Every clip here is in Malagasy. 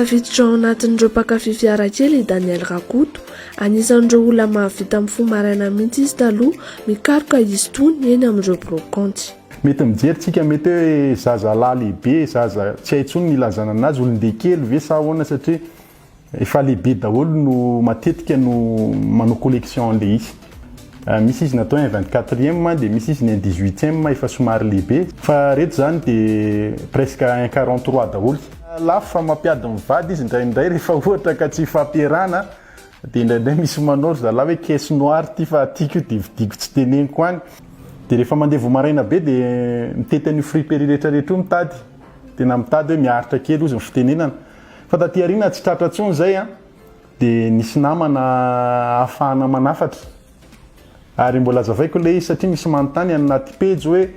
tafiditra ao anatin'ireo mpankafy fiara kely Daniel Rakoto. Anisan'ireo olona mahavita amin'ny fo maraina mihitsy izy taloha mikaroka izy tony eny amin'ireo brokanty. Mety mijerytsika mety hoe zaza lahy lehibe, zaza tsy hay intsony nilazana anazy olon-deha kely ve sa ahoana satria efa lehibe daholo no matetika no manao collection an'ilay izy. Misy izy natao 24e dia misy izy ny 18e efa somary lehibe fa reto zany dia presque 1,43 daholo. Lafo fa mampiady mivady izy indraindray rehefa ohatra ka tsy fampiarana dia indraindray misy manao zalahy hoe caisse noire ty fa tiako dia vidiko tsy teneniko any. Dia rehefa mandeha maraina be dia mitety an'io friperie rehetrarehetra io mitady. Tena mitady hoe miaritra kely izy ny fitenenana. Fa taty aoriana tsy tratra intsony zay dia nisy namana ahafahana manafatra. Ary mbola azavaiko ilay izy satria misy manontany anaty pejy hoe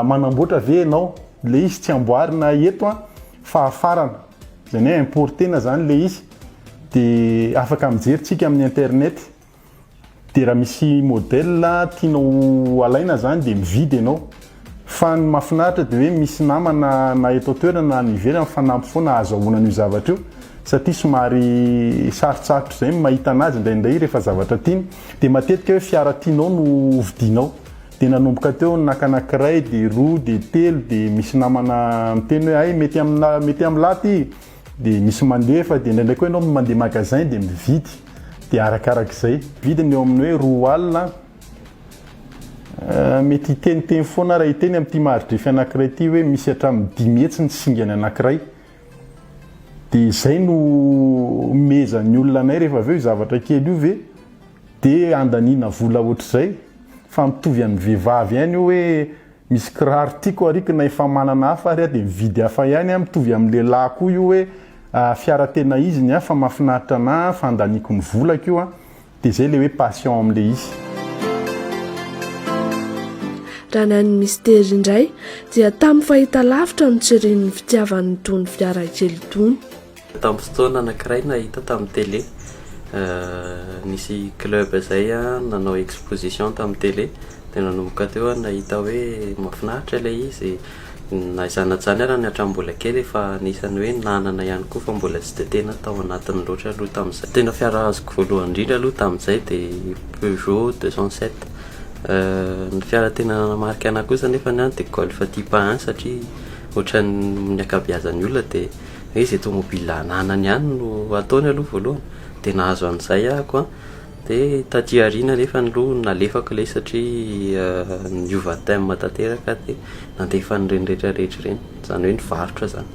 manamboatra ve ianao? Ilay izy tsy amboarina eto fa afarana. Izany hoe importena zany ilay izy. Dia afaka mijerytsika amin'ny internet. Dia raha misy modèle tianao alaina zany dia mividy ianao. Fa ny mahafinaritra dia hoe misy namana na eto toerana na ivelany fanampy foana azahoana io zavatra io. Satria somary sarotsarotra izay mahita anazy indraindray rehefa zavatra tiany. Dia matetika hoe fiara tianao no vidinao. Dia nanomboka teo nakanankiray dia roa dia telo dia misy namana miteny hoe ay mety amin'ny laty. Dia misy mandefa dia indraindray koa ianao mandeha magasin dia mividy. Dia arakarak'izay vidiny eo amin'ny hoe 2 alina. Mety hiteniteny foana raha hiteny amin'ity marodrefy anankiray ity hoe misy hatramin'ny 10 mihitsy ny singany anankiray. Dia izay no mezan'ny olona anay rehefa avy eo zavatra kely io ve dia andaniana vola ohatr'izay. Fa mitovy amin'ny vehivavy ihany io hoe misy kiraro tiako ariko na efa manana hafa ary dia mividy hafa ihany mitovy amin'ny lehilahy koa io hoe fiara tena iziny fa mahafinaritra anahy fa andaniako ny volako io dia izay ilay hoe passion amin'ilay izy. Raha ny an'ny mistera indray dia tamin'ny fahita lavitra no tseren'ny fitiavan'ny tony fiara kely tony. Tamin'ny fotoana anankiray nahita tamin'ny télé nisy club izay nanao exposition tamin'ny télé dia nanomboka teo nahita hoe mahafinaritra ilay izy. Naizana-tsany ary ny hatrambola kely efa anisany hoe nanana ihany koa fa mbola tsy dia tena tao anatiny loatra aloha tamin'izay. Tena fiara azoko voalohany indrindra aloha tamin'izay dia Peugeot 207. Ny fiara tena namarika anahy kosa nefa ny dia Golf Type 1 satria ohatran'ny ankabeazan'ny olona dia izy automobile nanany ihany no ataony aloha voalohany. Dia nahazo an'izay ahako dia taty aoriana nefa ny loha nalefako ilay satria niova thème tanteraka dia nandefa ny reny rehetrarehetra ireny. Izany hoe nivarotra zany.